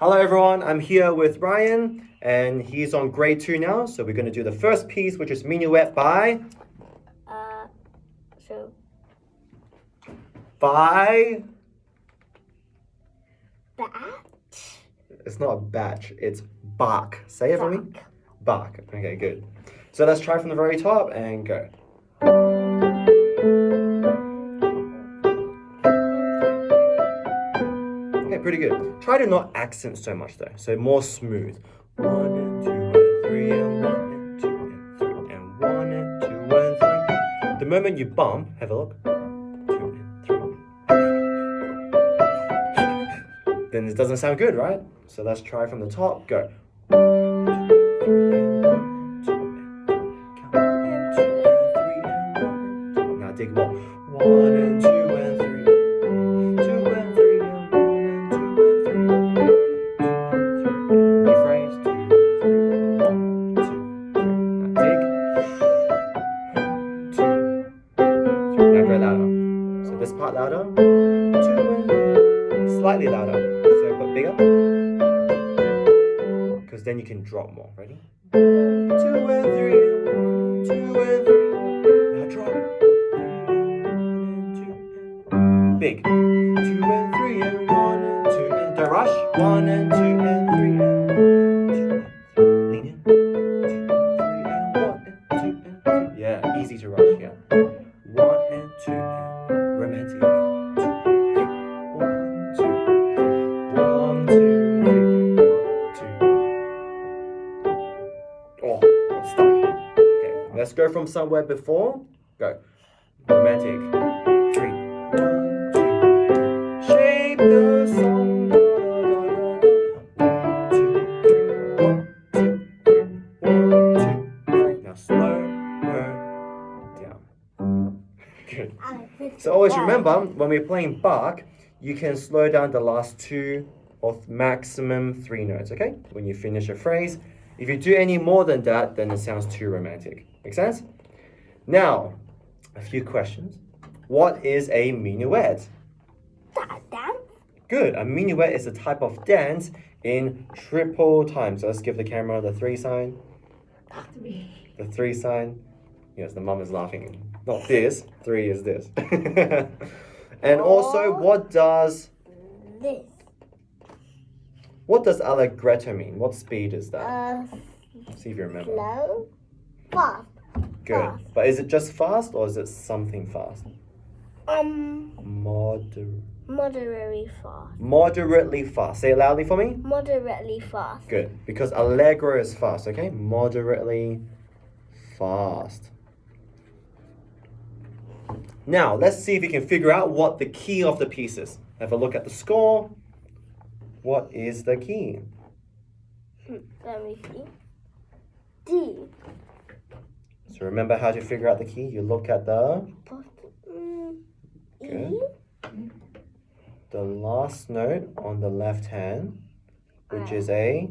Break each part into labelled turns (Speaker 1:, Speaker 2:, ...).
Speaker 1: Hello everyone, I'm here with Ryan and he's on grade 2 now. So we're going to do the first piece, which is Minuet by... By...
Speaker 2: Batch.
Speaker 1: It's not a batch, it's Bach. Say it for me. Bach. Okay, good. So let's try from the very top and go. Okay, pretty good. Try to not accent so much though, so more smooth. 1 and 2 and 3 and 1 and 2 and 3 and 1 and 2 and 3. The moment you bump, have a look. 2 and 3. Then it doesn't sound good, right? So let's try from the top. Go. 1 and 2 and 3 and 1 and 2 and 3 and 1 and 2. Now dig more. 1 and 2 and 3. 2 and 3 and 1 and 2 and 3. Rephrase. 2, 3, 1, 2, 3. Now dig. 1, 2, 3. Now go louder. So this part louder. 2 and slightly louder. So but bigger. Because then you can drop more. Ready? 2 and 3 and 1 and 2 and 3. Now drop. 1 and 2 and big. 2 and 3 and 1 and 2 and don't rush. 1 and 2 and 3 and 1 and 2 and 3. Lean in. 2 and 3 and 1 and 2 and 3. Yeah, easy to rush. Yeah. 1 and 2 and romantic. 2, 3. 1, 2, 1, 2, 3. 1, 2. Oh, got stuck. Okay, let's go from somewhere before. Go. Romantic. 3. 1, 2. Shape the song. Da, da, da, da, da. 1, 2, 3. 1, 2, 3. 1, 2, 3. Now slow her down. Good. So always remember, when we're playing Bach, you can slow down the last 2 or maximum 3 notes, okay? When you finish a phrase. If you do any more than that, then it sounds too romantic. Make sense? Now, a few questions. What is a minuet?
Speaker 2: Dance.
Speaker 1: Good. A minuet is a type of dance in triple time. So let's give the camera the 3 sign.
Speaker 2: 3.
Speaker 1: The 3 sign. Yes, the mom is laughing. Not this. 3 is this. And also, what does allegretto mean? What speed is that? See if you remember.
Speaker 2: Slow. Fast.
Speaker 1: Good.
Speaker 2: Fast.
Speaker 1: But is it just fast or is it something fast?
Speaker 2: Moderately fast.
Speaker 1: Moderately fast. Say it loudly for me.
Speaker 2: Moderately fast.
Speaker 1: Good. Because allegro is fast, okay? Moderately fast. Now, let's see if you can figure out what the key of the piece is. Have a look at the score. What is the key?
Speaker 2: Let me see. D.
Speaker 1: So remember how to figure out the key. You look at the... Good.
Speaker 2: E.
Speaker 1: The last note on the left hand, which is a...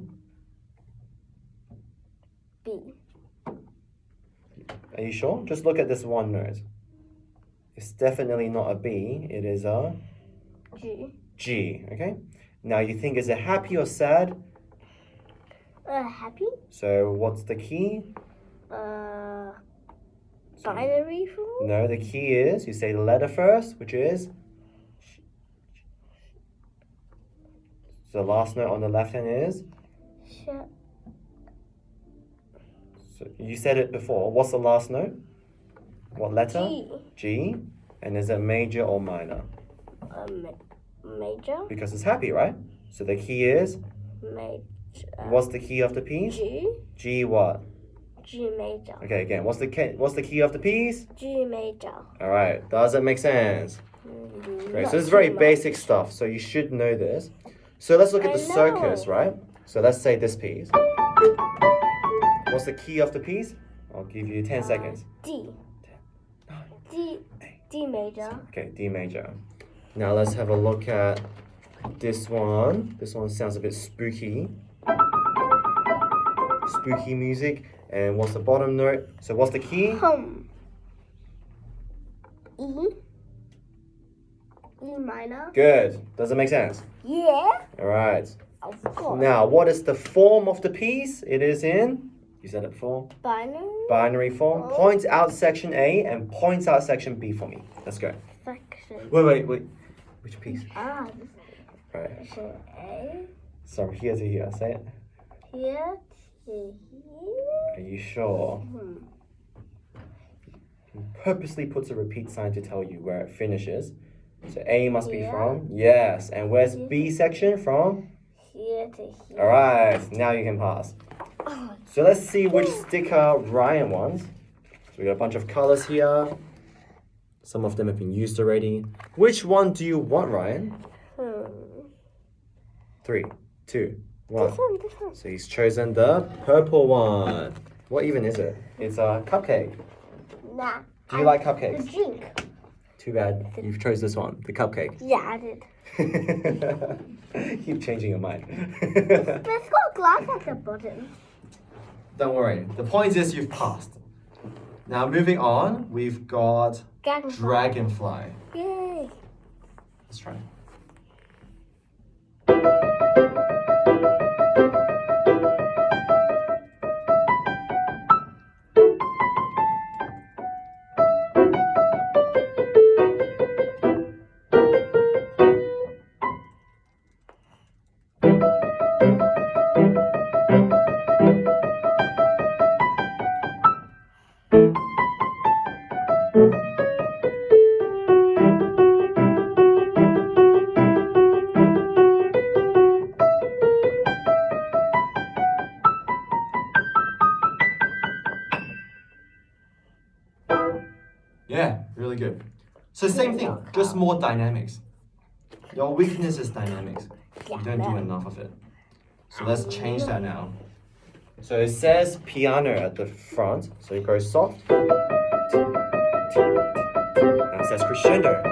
Speaker 2: B.
Speaker 1: Are you sure? Just look at this one note. It's definitely not a B. It is a...
Speaker 2: G.
Speaker 1: G, okay? Now you think, is it happy or sad?
Speaker 2: Happy.
Speaker 1: So what's the key?
Speaker 2: Binary form.
Speaker 1: No, the key is, you say the letter first, which is... So the last note on the left hand is? So you said it before. What's the last note? What letter?
Speaker 2: G.
Speaker 1: G. And is it major or minor?
Speaker 2: Major.
Speaker 1: Because it's happy, right? So the key is?
Speaker 2: Major.
Speaker 1: What's the key of the piece?
Speaker 2: G.
Speaker 1: G what?
Speaker 2: G major.
Speaker 1: Okay, again, what's the key of the piece?
Speaker 2: G major.
Speaker 1: All right, does it make sense? Great, so this is very basic stuff, so you should know this. So let's look at the circus, right? So let's say this piece. What's the key of the piece? I'll give you 10 seconds.
Speaker 2: D. D major.
Speaker 1: Okay, D major. Now let's have a look at this one. This one sounds a bit spooky. Spooky music. And what's the bottom note? So what's the key?
Speaker 2: E. E minor.
Speaker 1: Good. Does it make sense?
Speaker 2: Yeah.
Speaker 1: All right.
Speaker 2: Of course.
Speaker 1: Now, what is the form of the piece? It is in, you said it before, binary form. Point out section A and point out section B for me. Let's go.
Speaker 2: Section.
Speaker 1: Wait. Which piece? Right.
Speaker 2: Section A.
Speaker 1: So here to here. Say it.
Speaker 2: Here to here.
Speaker 1: Are you sure? He purposely puts a repeat sign to tell you where it finishes. So A must be from. Yes. And where's B section from?
Speaker 2: Here to here.
Speaker 1: Alright, now you can pass. So let's see which sticker Ryan wants. So we got a bunch of colors here. Some of them have been used already. Which one do you want, Ryan? 3, 2, 1.
Speaker 2: This one.
Speaker 1: So he's chosen the purple one. What even is it? It's a cupcake.
Speaker 2: Nah.
Speaker 1: Do you like
Speaker 2: The
Speaker 1: cupcakes?
Speaker 2: drink.
Speaker 1: Too bad you've chose this one, the cupcake.
Speaker 2: Yeah, I did.
Speaker 1: Keep changing your mind.
Speaker 2: There's got glass at the bottom.
Speaker 1: Don't worry. The point is you've passed. Now moving on, we've got dragonfly.
Speaker 2: Yay.
Speaker 1: Let's try. Yeah, really good. So same thing, just more dynamics. Your weakness is dynamics. You don't do enough of it. So let's change that now. So it says piano at the front, so it goes soft. Now it says crescendo.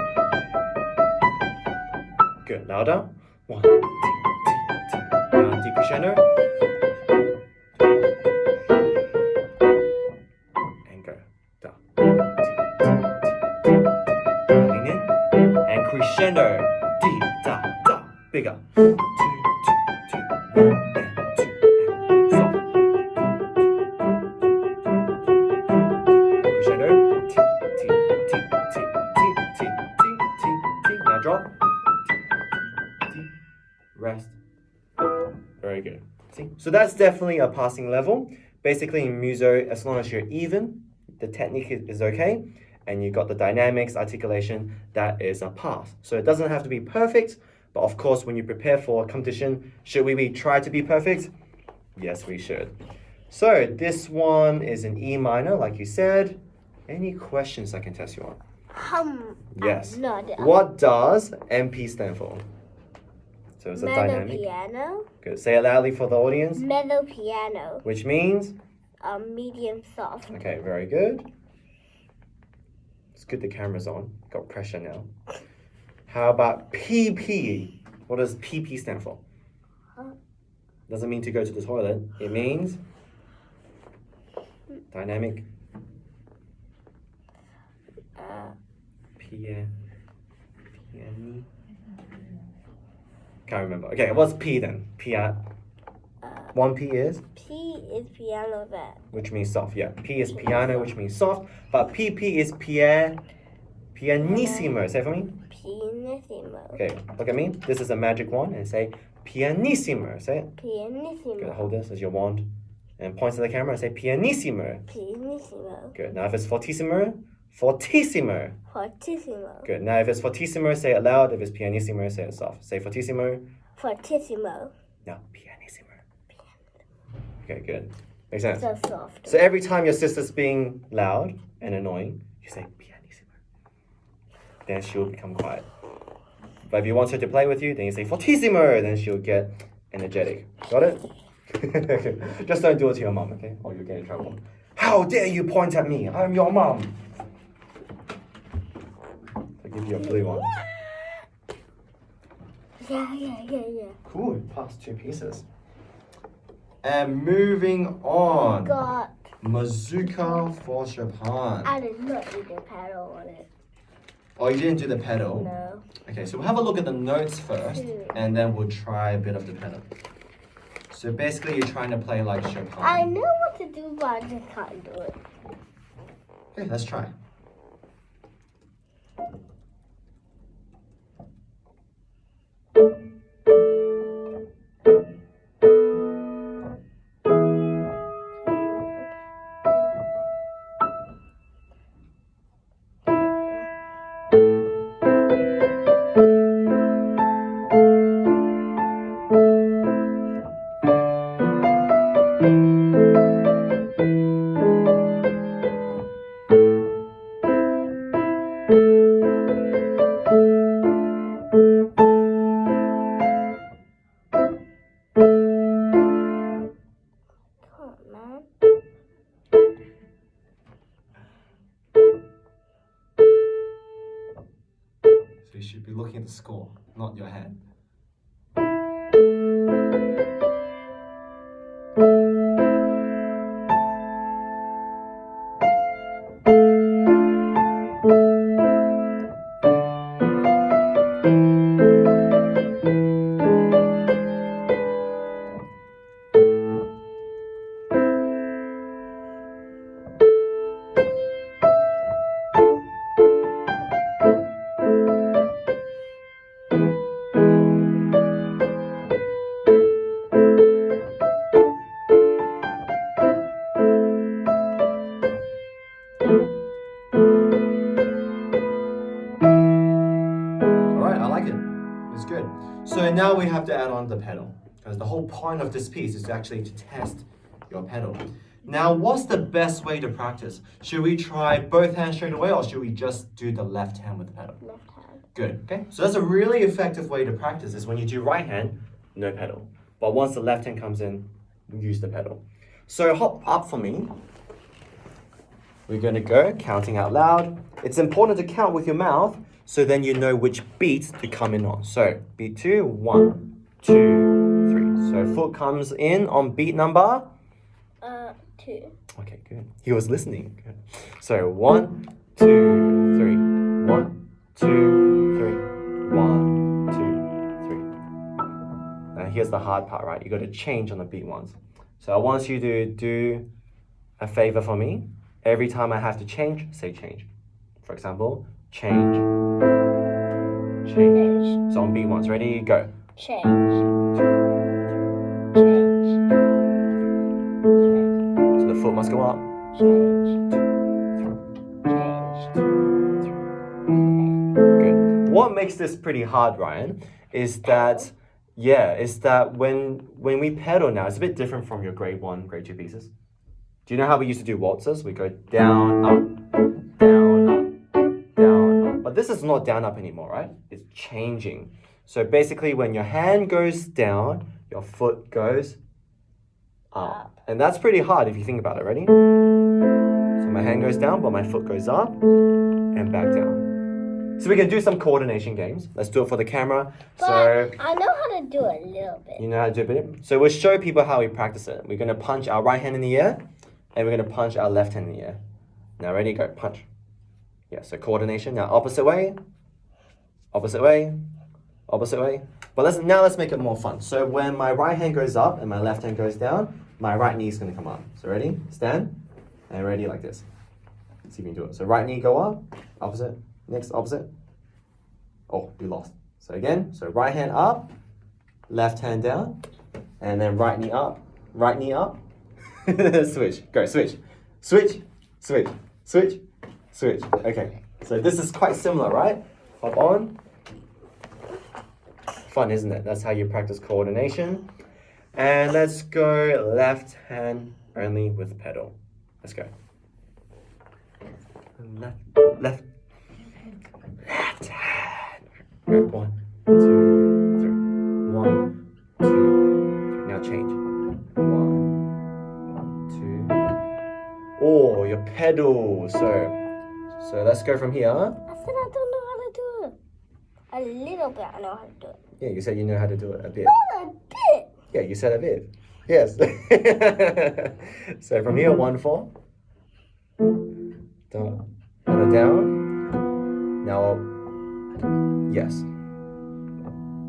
Speaker 1: Good, louder. 1, 2, 3, 2. Now deep crescendo. And go. Da. Lean in. And crescendo. Dee, da, da. Bigger. 2, 2, 2, 1, and 2, and soft. Crescendo. T, T, T, T, T, T, T, T, T. Now drop. T, rest. Very good. See? So that's definitely a passing level. Basically in Muso, as long as you're even, the technique is okay, and you got the dynamics, articulation, that is a pass. So it doesn't have to be perfect, but of course when you prepare for a competition, should we try to be perfect? Yes, we should. So this one is in E minor, like you said. Any questions I can test you on? Yes. What does MP stand for? So it's a dynamic.
Speaker 2: Piano.
Speaker 1: Good. Say it loudly for the audience.
Speaker 2: Mellow piano.
Speaker 1: Which means?
Speaker 2: Medium soft.
Speaker 1: Okay, very good. It's good the camera's on. Got pressure now. How about PP? What does PP stand for? Doesn't mean to go to the toilet. It means dynamic. Piano. Can't remember. Okay, what's P then? One P is?
Speaker 2: P is piano there.
Speaker 1: Which means soft, yeah. P is piano, which means soft. But PP is pianissimo. Say it for me.
Speaker 2: Pianissimo.
Speaker 1: Okay, look at me. This is a magic wand and say pianissimo. Say it.
Speaker 2: Pianissimo.
Speaker 1: Good, hold this as your wand. And point to the camera and say pianissimo.
Speaker 2: Pianissimo.
Speaker 1: Good, now if it's fortissimo, fortissimo.
Speaker 2: Fortissimo.
Speaker 1: Good, now if it's fortissimo, say it loud. If it's pianissimo, say it soft. Say fortissimo.
Speaker 2: Fortissimo.
Speaker 1: No, pianissimo. Okay, good. Makes sense.
Speaker 2: So soft.
Speaker 1: So every time your sister's being loud and annoying, you say pianissimo. Then she'll become quiet. But if you want her to play with you, then you say fortissimo. Then she'll get energetic. Got it? Just don't do it to your mom, okay? Or you'll get in trouble. How dare you point at me? I'm your mom. I'll give you a blue one.
Speaker 2: Yeah.
Speaker 1: Cool, we passed 2 pieces. And moving on.
Speaker 2: Got.
Speaker 1: Mazurka for Japan.
Speaker 2: I did not need a paddle on it.
Speaker 1: Oh, you didn't do the pedal?
Speaker 2: No.
Speaker 1: Okay, so we'll have a look at the notes first,
Speaker 2: 2.
Speaker 1: and then we'll try a bit of the pedal. So basically, you're trying to play like Chopin.
Speaker 2: I know what to do, but I just can't do it.
Speaker 1: Okay, let's try. So you should be looking at the score, not your hand. Good. So now we have to add on the pedal, because the whole point of this piece is actually to test your pedal. Now, what's the best way to practice? Should we try both hands straight away, or should we just do the left hand with the pedal?
Speaker 2: Left hand.
Speaker 1: Good. Okay. So that's a really effective way to practice is when you do right hand, no pedal. But once the left hand comes in, use the pedal. So hop up for me. We're going to go counting out loud. It's important to count with your mouth, so then you know which beat to come in on. So beat 2, 1, 2, 3. So foot comes in on beat number?
Speaker 2: 2.
Speaker 1: Okay, good. He was listening. Good. So 1, 2, 3. 1, 2, 3. 1, 2, 3. Now here's the hard part, right? You got to change on the beat ones. So I want you to do a favor for me. Every time I have to change, say change. For example, change. Change. So on beat ones, ready, go.
Speaker 2: Change. Change.
Speaker 1: So the foot must go up.
Speaker 2: Change. Change.
Speaker 1: Good. What makes this pretty hard, Ryan, is that when we pedal now, it's a bit different from your grade 1, grade 2 pieces. Do you know how we used to do waltzes? We go down, up, down, up, down, up. But this is not down, up anymore, right? It's changing. So basically, when your hand goes down, your foot goes up. And that's pretty hard if you think about it. Ready? So my hand goes down, but my foot goes up and back down. So we can do some coordination games. Let's do it for the camera.
Speaker 2: But I know how to do it a little bit.
Speaker 1: You know how to do it a bit? So we'll show people how we practice it. We're going to punch our right hand in the air, and we're going to punch our left hand in the air. Now ready, go, punch. Yeah, so coordination. Now opposite way, opposite way, opposite way. But now let's make it more fun. So when my right hand goes up and my left hand goes down, my right knee is going to come up. So ready, stand, and ready like this. Let's see if you can do it. So right knee go up, opposite, next opposite. Oh, you lost. So again, so right hand up, left hand down, and then right knee up, switch, go, switch, switch, switch, switch, switch. Okay, so this is quite similar, right? Hop on. Fun, isn't it? That's how you practice coordination. And let's go left hand only with pedal. Let's go. Left, left, left hand. Go, 1, 2, 3. 1, 2, 3. Now change. 1, 2. Oh, your pedal. So let's go from here.
Speaker 2: I said I don't know how to do it. A little bit I know how to do it.
Speaker 1: Yeah, you said you know how to do it a bit.
Speaker 2: Not a bit.
Speaker 1: Yeah, you said a bit. Yes. So from here, 1, 4. Down. Down. Now, yes.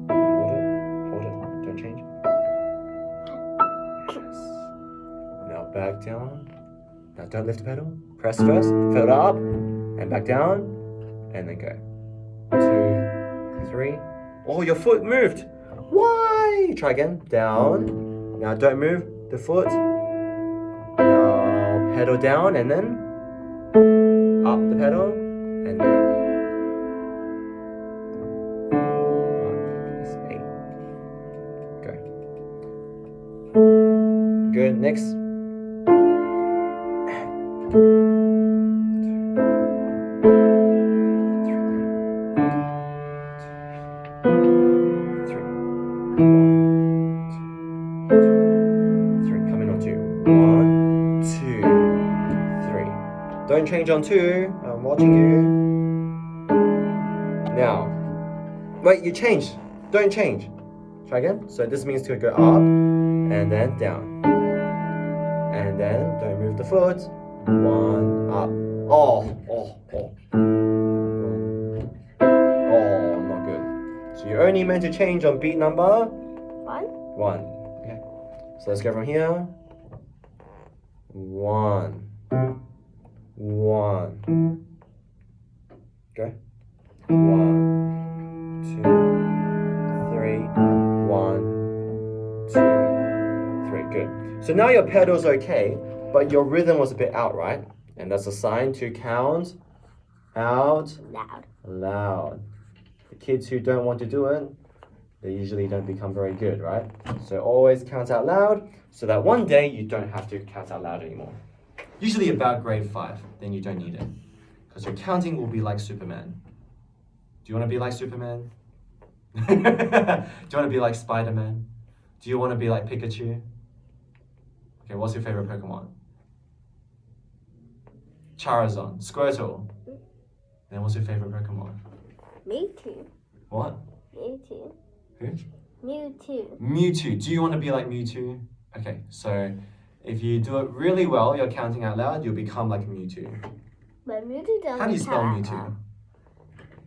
Speaker 1: Hold it. Don't change. Yes. Now back down. Now don't lift the pedal. Press first, pedal up, and back down, and then go. 2, 3. Oh, your foot moved. Why? Try again. Down. Now don't move the foot. Now pedal down and then up the pedal and go. 8. Go. Good. Next. 3. Coming on 2. 1, 2, 3. Don't change on 2. I'm watching you. Now, wait, you changed. Don't change. Try again. So this means to go up and then down. And then don't move the foot. 1, up. Oh. Oh, not good. So you're only meant to change on beat number 1. Okay. So let's go from here. 1. 1. Go. 1, 2, 3. 1, 2, 3. Good. So now your pedal's okay, but your rhythm was a bit out, right? And that's a sign to count out loud. The kids who don't want to do it, they usually don't become very good, right? So always count out loud so that one day you don't have to count out loud anymore. Usually about grade 5, then you don't need it. Because your counting will be like Superman. Do you want to be like Superman? Do you want to be like Spider-Man? Do you want to be like Pikachu? Okay, what's your favorite Pokemon? Charizard, Squirtle. Then what's your favorite Pokemon?
Speaker 2: Mewtwo.
Speaker 1: What?
Speaker 2: Mewtwo.
Speaker 1: Who?
Speaker 2: Mewtwo.
Speaker 1: Mewtwo. Do you want to be like Mewtwo? Okay, so if you do it really well, you're counting out loud, you'll become like Mewtwo.
Speaker 2: But Mewtwo doesn't.
Speaker 1: How do you spell Mewtwo?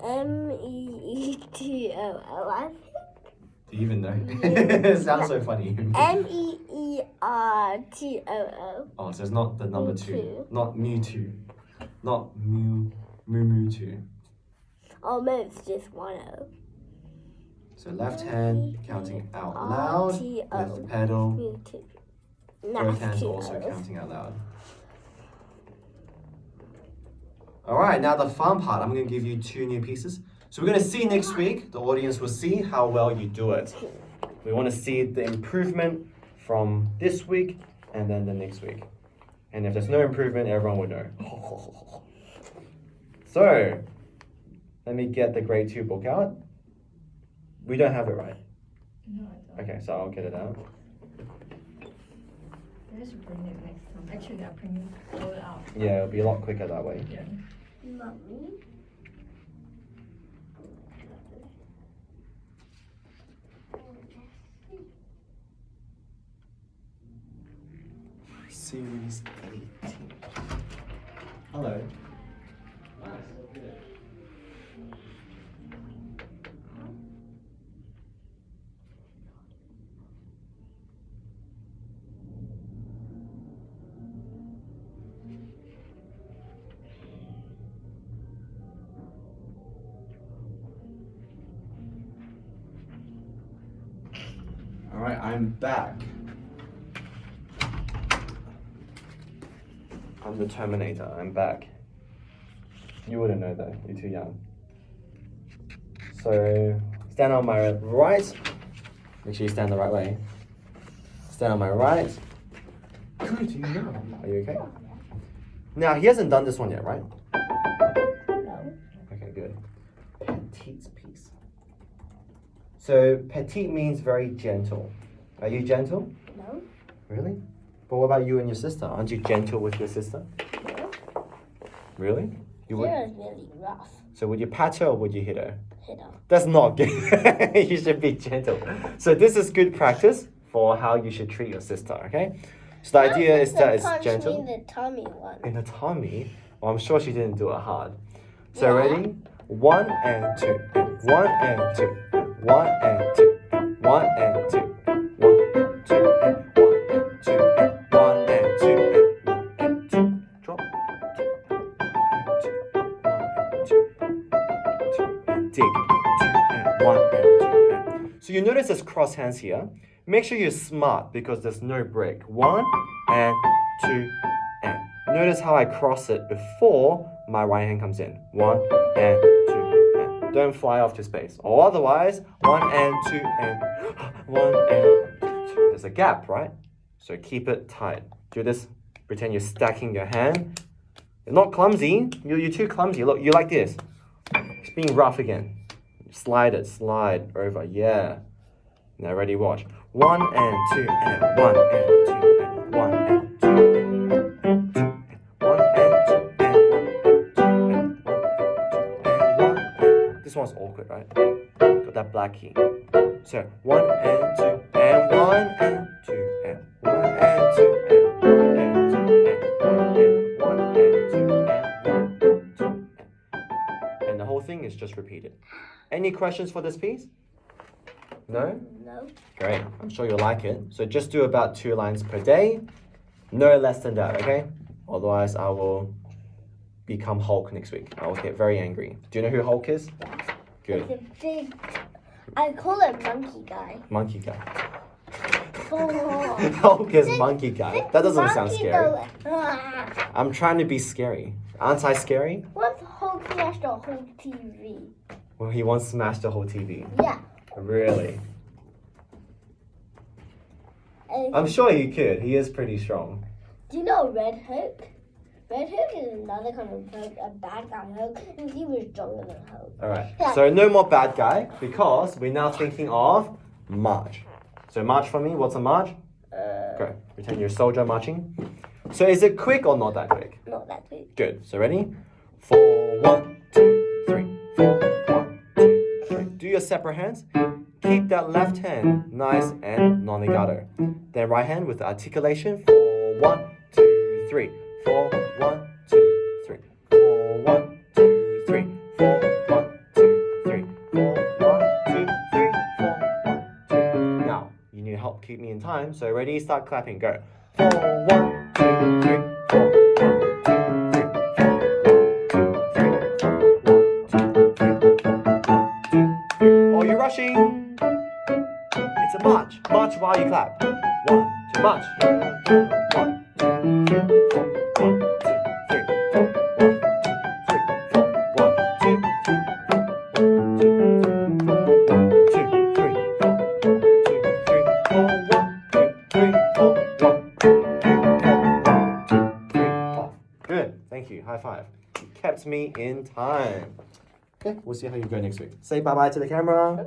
Speaker 2: M-E-E-T-O-O, I think.
Speaker 1: Do you even know? It sounds so funny.
Speaker 2: M-E-E-R-T-O-O.
Speaker 1: Oh, so it's not the number
Speaker 2: Mewtwo.
Speaker 1: 2. Not Mewtwo. Not Mewtwo.
Speaker 2: Almost just one O.
Speaker 1: So left hand counting out loud with the pedal.
Speaker 2: Mewtwo.
Speaker 1: Both hands also counting out loud. Alright, now the fun part. I'm going to give you 2 new pieces. So we're going to see next week. The audience will see how well you do it. We want to see the improvement from this week and then the next week. And if there's no improvement, everyone will know. So, let me get the grade 2 book out. We don't have it, right?
Speaker 3: No, I don't.
Speaker 1: Okay, so I'll get it out.
Speaker 3: I should bring it next time. Actually, I'll bring it out.
Speaker 1: Yeah, it'll be a lot quicker that way.
Speaker 3: Yeah.
Speaker 2: Mommy.
Speaker 1: Series 18. Hello. Nice. All right, I'm back. I'm the Terminator. I'm back. You wouldn't know though. You're too young. So stand on my right. Make sure you stand the right way. Stand on my right. Good. You know. Are you okay? Now he hasn't done this one yet, right?
Speaker 2: No.
Speaker 1: Okay, good. Petite piece. So petite means very gentle. Are you gentle?
Speaker 2: No.
Speaker 1: Really? But what about you and your sister? Aren't you gentle with your sister?
Speaker 2: No.
Speaker 1: Really? You would?
Speaker 2: Sarah's really rough.
Speaker 1: So would you pat her or would you hit her?
Speaker 2: Hit her.
Speaker 1: That's not good. You should be gentle. So this is good practice for how you should treat your sister, okay? So the idea is that it's gentle.
Speaker 2: Punch me in the tummy once.
Speaker 1: In the tummy? Well, I'm sure she didn't do it hard. So
Speaker 2: Yeah.
Speaker 1: ready? 1 and 2, and 1 and 2, and 1 and 2, and 1 and 2, and 1 and 2, and 1 and 2, and 1 and 2, and 1 and 2. Drop. And dig. 2 and 1 and 2 and. So you notice there's cross hands here. Make sure you're smart because there's no break. 1 and 2 and. Notice how I cross it before my right hand comes in. 1 and 2 and. Don't fly off to space. Or otherwise, 1 and 2 and 1 and 2. There's a gap, right? So keep it tight. Do this. Pretend you're stacking your hand. You're not clumsy. You're too clumsy. Look, you like this. It's being rough again. Slide it. Slide over. Yeah. Now ready, watch. 1 and 2 and 1 and 2 and 1 and 2 and 2 and 1 and 2 and 1 and 2 and 1 and 2 and 1. This one's awkward, right? Got that black key. So 1 and 2 and 1 and 2 and 1 and 2 and 1 and 2 and 1 and 2 and 1 and 2 and the whole thing is just repeated. Any questions for this piece? No?
Speaker 2: No.
Speaker 1: Great. I'm sure you'll like it. So just do about 2 lines per day. No less than that, okay? Otherwise, I will become Hulk next week. I will get very angry. Do you know who Hulk is? Good.
Speaker 2: It's a big, I call it monkey guy.
Speaker 1: Monkey guy.
Speaker 2: Oh.
Speaker 1: Hulk is monkey guy. That doesn't sound
Speaker 2: Monkey
Speaker 1: scary.
Speaker 2: though.
Speaker 1: I'm trying to be scary. Aren't I scary?
Speaker 2: What Hulk smashed the whole TV?
Speaker 1: Well, he wants to smash the whole TV.
Speaker 2: Yeah.
Speaker 1: Really?
Speaker 2: And
Speaker 1: I'm sure he could. He is pretty strong.
Speaker 2: do you know Red Hulk? Red Hulk is another kind of Hulk, a bad guy Hulk, and he was stronger than Hulk.
Speaker 1: Alright,
Speaker 2: Yeah.
Speaker 1: so no more bad guy because we're now thinking of march. So march for me, what's a march? Go, pretend you're a soldier marching. So is it quick or not that quick?
Speaker 2: Not that big.
Speaker 1: Good, so ready? 4, 1, 2, 3, 4, 1, 2, 3. Do your separate hands. Keep that left hand nice and non-legato. Then right hand with the articulation. 4, 1, 2, 3. 4, 1, 2, 3. 4, 1, 2, 3. 4, 1, 2, 3. 4, 1, 2, 3. 4, 1, 2. Now, you need help keep me in time. So ready, start clapping, go. 4, 1, 2, 3. 4, 1, 2, 3. 4, 1, 2, 3. 4, 1, 2, 3. 1, 2, 3. Are you rushing? It's a march. March while you clap. 1, 2, march. 1, 2, 3, 4. 1, 2, 3, 4. 1, 2, 3, 4. 1, 2, 3, 4. 1, 2, 3, 4. 1, 2, 3, 4. Good. Thank you. High five. You kept me in time. Okay, we'll see how you go next week. Say bye-bye to the camera.
Speaker 2: Bye.